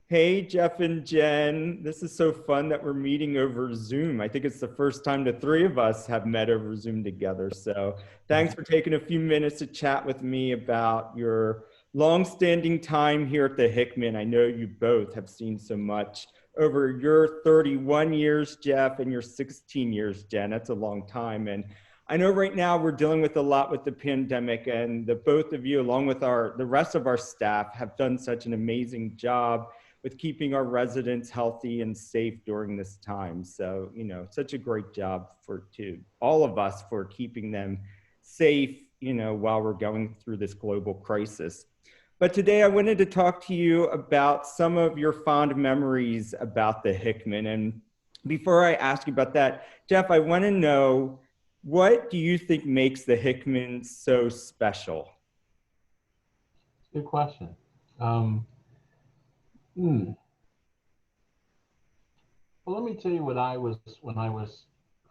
Hey, Jeff and Jen. This is so fun that we're meeting over Zoom. I think it's the first time the three of us have met over Zoom together. So thanks for taking a few minutes to chat with me about your longstanding time here at the Hickman. I know you both have seen so much over your 31 years, Jeff, and your 16 years, Jen. That's a long time. And I know right now we're dealing with a lot with the pandemic, and the both of you, along with the rest of our staff, have done such an amazing job with keeping our residents healthy and safe during this time. So, such a great job to all of us for keeping them safe, while we're going through this global crisis. But today I wanted to talk to you about some of your fond memories about the Hickman. And before I ask you about that, Jeff, I want to know, what do you think makes the Hickman so special? Good question. Um, hmm. Well, let me tell you what I was when I was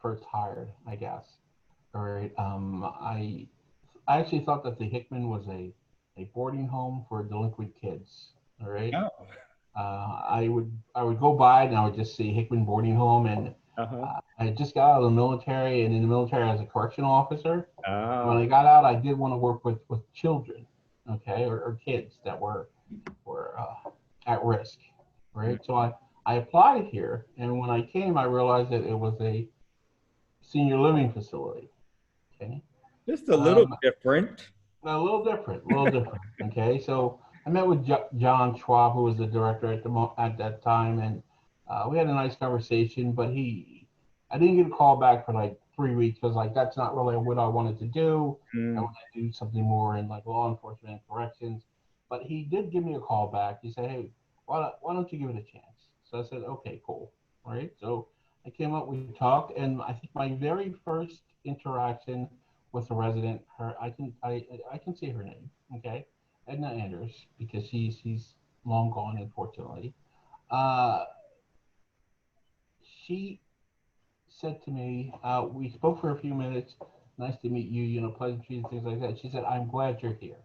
first hired, I guess. All right. I actually thought that the Hickman was a boarding home for delinquent kids. All right. Oh, I would go by and I would just see Hickman boarding home, and uh-huh. I just got out of the military, and in the military as a correctional officer. When I Oh, got out, I did want to work with children, okay, or kids that were at risk, right? So I applied here, and when I came, I realized that it was a senior living facility. Okay, just a little um, different. a little different. Okay, so I met with John Schwab, who was the director at that time, and we had a nice conversation. But I didn't get a call back for like 3 weeks because like that's not really what I wanted to do. I Mm. wanted to do something more in like law enforcement and corrections. But he did give me a call back. He said, "Hey, why don't you give it a chance?" So I said, "Okay, cool." All right. So I came up, we talked, and I think my very first interaction with a resident, I can say her name, okay, Edna Anders, because she's long gone, unfortunately. Uh, she said to me, we spoke for a few minutes. Nice to meet you. You know, pleasantries, things like that. She said, "I'm glad you're here."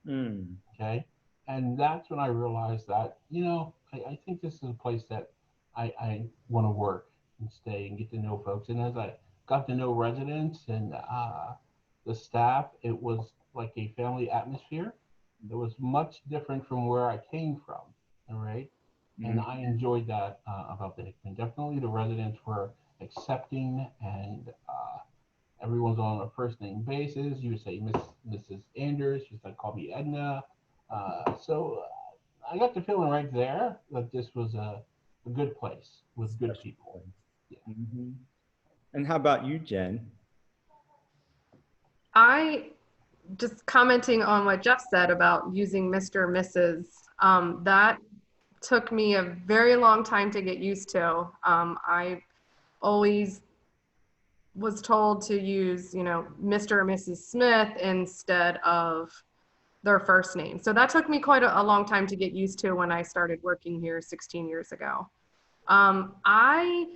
Mm. Okay, and that's when I realized that I think this is a place that I want to work and stay and get to know folks. And as I got to know residents and the staff, it was like a family atmosphere. It was much different from where I came from. All right, and Mm. I enjoyed that about the Hickman. Definitely, the residents were accepting, and everyone's on a first name basis. You would say Mrs. Anders. She's like, call me Edna. So I got the feeling right there that this was a good place with good Special people. place. Yeah. Hmm. And how about you, Jen? I just commenting on what Jeff said about using Mr. or Mrs. That took me a very long time to get used to. I always was told to use, Mr. or Mrs. Smith instead of their first name. So that took me quite a long time to get used to when I started working here 16 years ago. I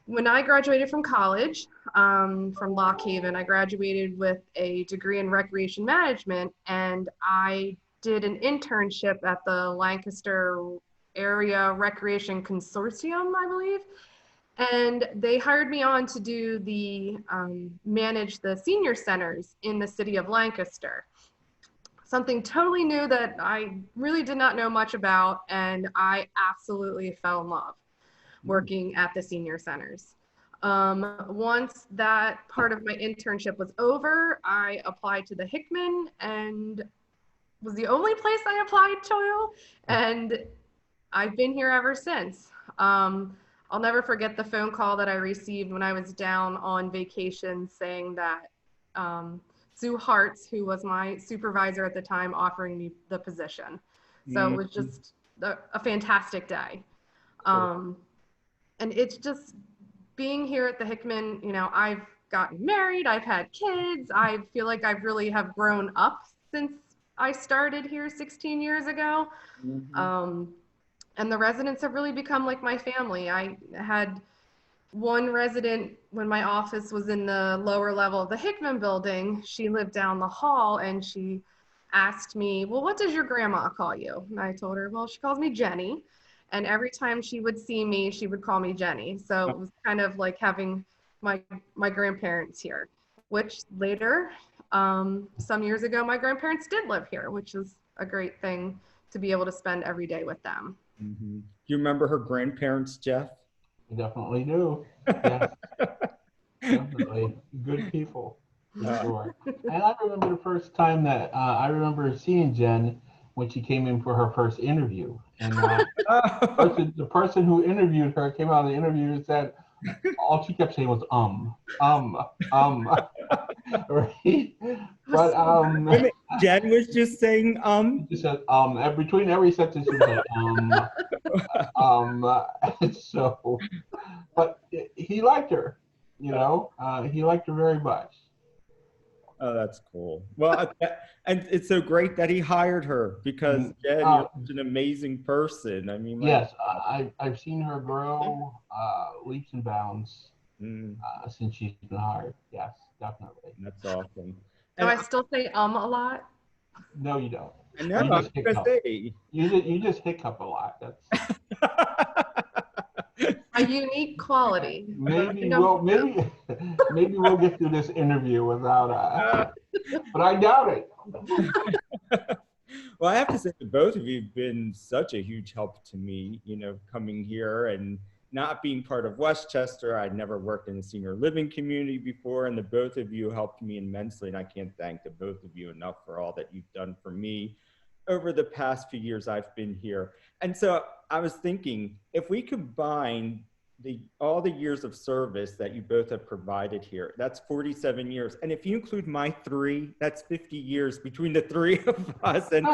When I graduated from college, from Lock Haven, I graduated with a degree in recreation management, and I did an internship at the Lancaster Area Recreation Consortium, I believe. And they hired me on to do manage the senior centers in the city of Lancaster. Something totally new that I really did not know much about, and I absolutely fell in love Mm. working at the senior centers. Once that part of my internship was over, I applied to the Hickman and was the only place I applied to, and I've been here ever since. I'll never forget the phone call that I received when I was down on vacation saying that Sue Hartz, who was my supervisor at the time, offering me the position. So it Mm. was just a fantastic day. Sure. Um, and it's just being here at the Hickman, I've gotten married, I've had kids, I feel like I've really have grown up since I started here 16 years ago. Mhm. Um, and the residents have really become like my family. I had one resident when my office was in the lower level of the Hickman building. She lived down the hall and she asked me, well, what does your grandma call you? And I told her, well, she calls me Jenny. And every time she would see me, she would call me Jenny. So it was kind of like having my grandparents here, which later, some years ago, my grandparents did live here, which is a great thing to be able to spend every day with them. Mm-hmm. Do you remember her grandparents, Jeff? I definitely do. Yes, definitely. Good people, for sure. And I remember the first time that I remember seeing Jen when she came in for her first interview. And the person who interviewed her came out of the interview and said, all she kept saying was, right? But, Jen was just saying, she said, between every sentence, she was like, so, but he liked her, he liked her very much. Oh, that's cool. Well, and it's so great that he hired her because Jen, you're such an amazing person. I mean, yes, I've seen her grow leaps and bounds since she's been hired. Yes, definitely. That's awesome. Do I still say a lot? No, you don't. I know. You just hiccup. You just hiccup a lot. That's a unique quality. Maybe maybe we'll get through this interview without but I doubt it. Well, I have to say that both of you have been such a huge help to me, coming here and not being part of Westchester. I'd never worked in a senior living community before, and the both of you helped me immensely, and I can't thank the both of you enough for all that you've done for me over the past few years I've been here. And so I was thinking, if we combine all the years of service that you both have provided here, that's 47 years. And if you include my 3, that's 50 years between the 3 of us. And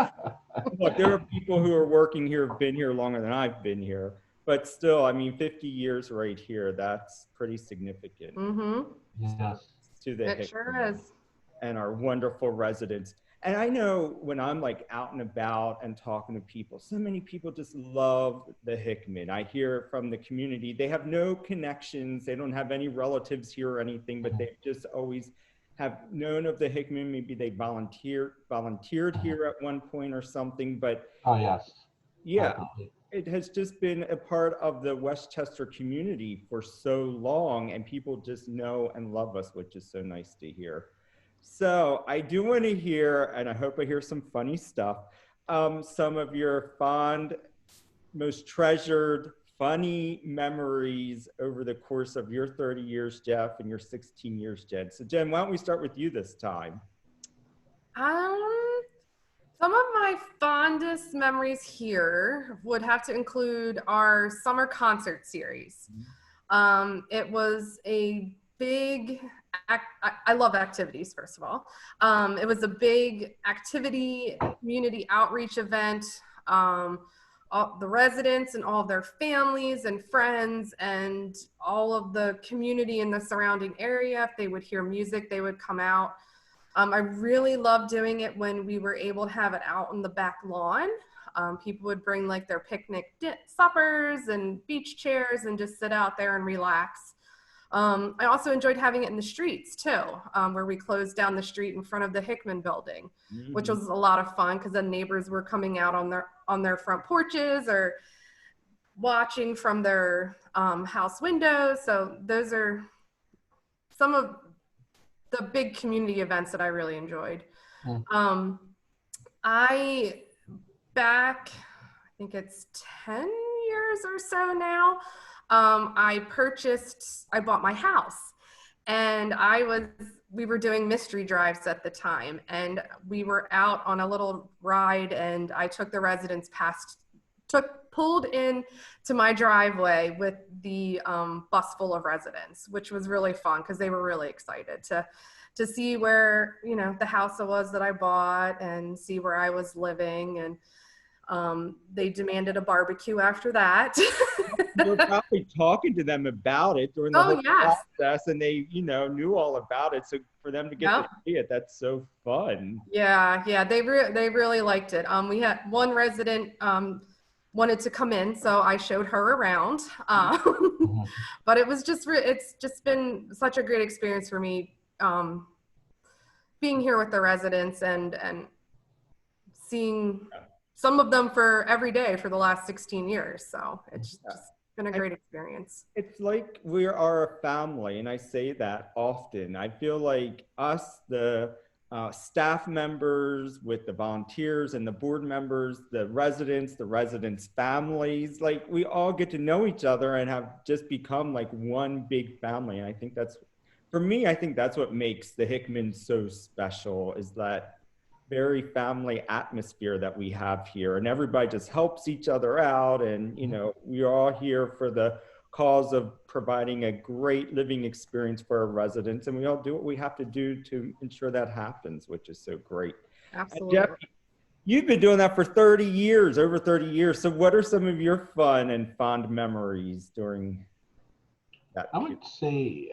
look, there are people who are working here, have been here longer than I've been here. But still, I mean, 50 years right here, that's pretty significant. Mm-hmm. Yes. To the Hickman sure is. And our wonderful residents. And I know when I'm like out and about and talking to people, so many people just love the Hickman. I hear from the community, they have no connections. They don't have any relatives here or anything, but they just always have known of the Hickman. Maybe they volunteered here at one point or something, but oh yes. Yeah. Definitely. It has just been a part of the Westchester community for so long, and people just know and love us, which is so nice to hear. So I do want to hear, and I hope I hear some funny stuff, some of your fond, most treasured, funny memories over the course of your 30 years, Jeff, and your 16 years, Jen. So Jen, why don't we start with you this time? Some of my fondest memories here would have to include our summer concert series. It was a big, I love activities, first of all. It was a big activity, community outreach event. All the residents and all of their families and friends and all of the community in the surrounding area, if they would hear music, they would come out. I really loved doing it when we were able to have it out on the back lawn. People would bring like their picnic suppers and beach chairs and just sit out there and relax. I also enjoyed having it in the streets too, where we closed down the street in front of the Hickman building, which was a lot of fun because the neighbors were coming out on their front porches or watching from their house windows. So those are some of the big community events that I really enjoyed. I think it's 10 years or so now, I bought my house, and we were doing mystery drives at the time, and we were out on a little ride, and I took the residents pulled in to my driveway with the bus full of residents, which was really fun because they were really excited to see where, the house was that I bought and see where I was living. And they demanded a barbecue after that. You were probably talking to them about it during the whole process, and they, knew all about it. So for them to get to see it, that's so fun. Yeah, they really liked it. We had one resident wanted to come in, so I showed her around. But it's just been such a great experience for me, being here with the residents and seeing some of them for every day for the last 16 years. So it's just been a great experience. It's like we are a family, and I say that often. I feel like us, the staff members with the volunteers and the board members, the residents' families, like we all get to know each other and have just become like one big family. And I think that's, for me, I think that's what makes the Hickman so special, is that very family atmosphere that we have here, and everybody just helps each other out. And, you know, we're all here for the cause of providing a great living experience for our residents, and we all do what we have to do to ensure that happens, which is so great. Absolutely. Jeff, you've been doing that for 30 years, over 30 years. So what are some of your fun and fond memories during that I period? would say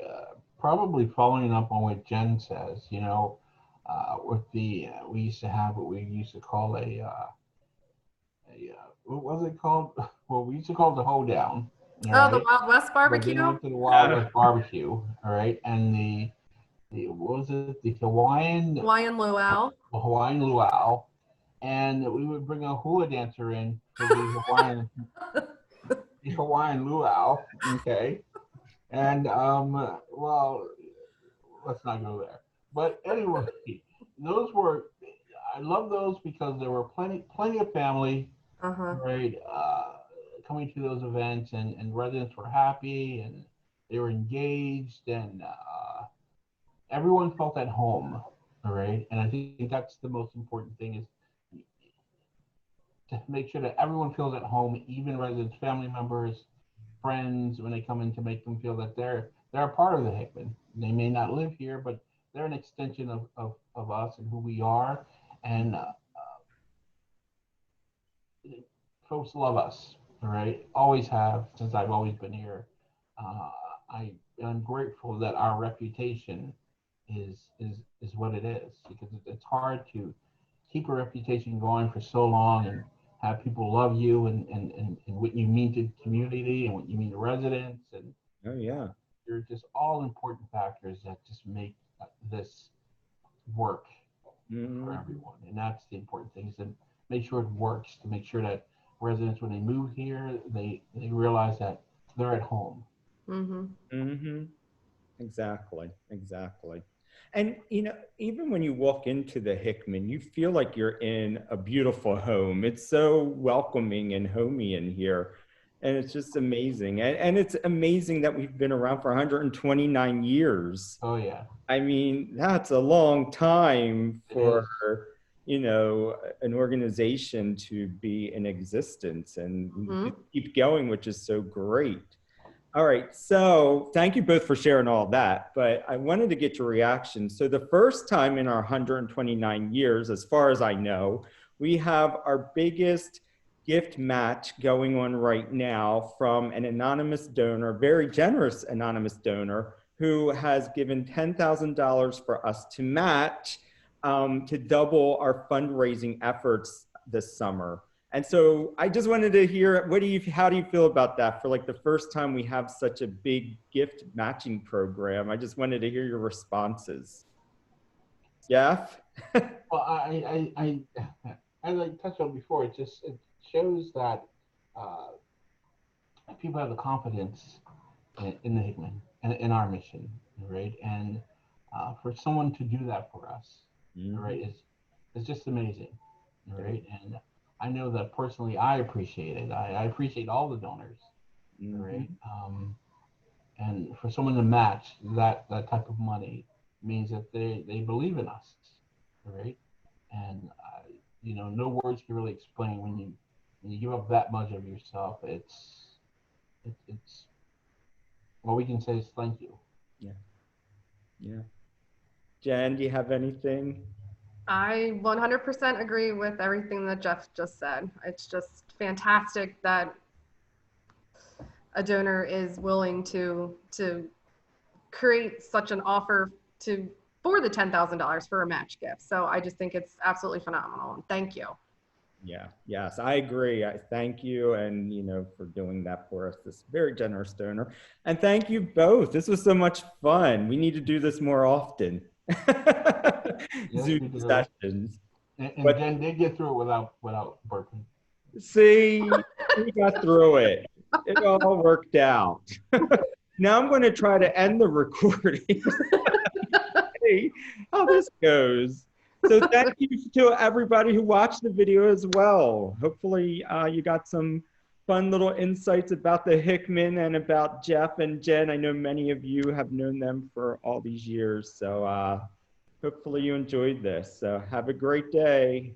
probably following up on what Jen says, you know, with the, we used to have what we used to call what was it called? Well, we used to call it the hoedown. All Oh, the right. Wild West But then it barbecue? went to the Wild West barbecue. All right. And the what was it? The Hawaiian luau. Hawaiian luau. And we would bring a hula dancer in for the Hawaiian luau. Okay. And well, let's not go there. But anyway, those were, I love those because there were plenty of family, Uh-huh. right, coming to those events, and residents were happy and they were engaged, and everyone felt at home, all right. And I think that's the most important thing, is to make sure that everyone feels at home, even residents, family members, friends, when they come in, to make them feel that they're a part of the Hickman. They may not live here, but they're an extension of us and who we are. And folks love us, all right? Always have, since I've always been here. I'm grateful that our reputation is what it is, because it's hard to keep a reputation going for so long and have people love you, and what you mean to the community and what you mean to residents. And Oh yeah. they're just all important factors that just make this work for everyone. And that's the important thing, is to make sure it works, to make sure that residents, when they move here, they realize that they're at home. Mm-hmm. Mm-hmm. Exactly, exactly. And you know, even when you walk into the Hickman, you feel like you're in a beautiful home. It's so welcoming and homey in here. And it's just amazing. And it's amazing that we've been around for 129 years. Oh yeah, I mean, that's a long time it for, is. you know, an organization to be in existence. And we Mm-hmm. just keep going, which is so great. All right, so thank you both for sharing all that, but I wanted to get your reaction. So the first time in our 129 years, as far as I know, we have our biggest gift match going on right now from an anonymous donor, very generous anonymous donor, who has given $10,000 for us to match, to double our fundraising efforts this summer. And so I just wanted to hear, how do you feel about that, for like the first time we have such a big gift matching program? I just wanted to hear your responses. Jeff? Well, as I touched on before, it shows that uh, people have the confidence in the Hickman and in our mission, right? And for someone to do that for us, right, is just amazing, right? And I know that personally, I appreciate it. I appreciate all the donors, right? And for someone to match that type of money means that they believe in us, right? And you know, no words can really explain when you give up that much of yourself. It's all we can say is thank you. Yeah, yeah. Jen, do you have anything? I 100% agree with everything that Jeff just said. It's just fantastic that a donor is willing to create such an offer for the $10,000 for a match gift. So I just think it's absolutely phenomenal. And thank you. Yeah, yes, I agree. I thank you, and you know, for doing that for us, this very generous donor. And thank you both. This was so much fun. We need to do this more often. Yes, we Zoom do. sessions. And But Jen did get through it without burping. see, we got through it. It all worked out. Now I'm going to try to end the recording. See how this goes. So thank you to everybody who watched the video as well. Hopefully you got some fun little insights about the Hickman and about Jeff and Jen. I know many of you have known them for all these years. So hopefully you enjoyed this. So have a great day.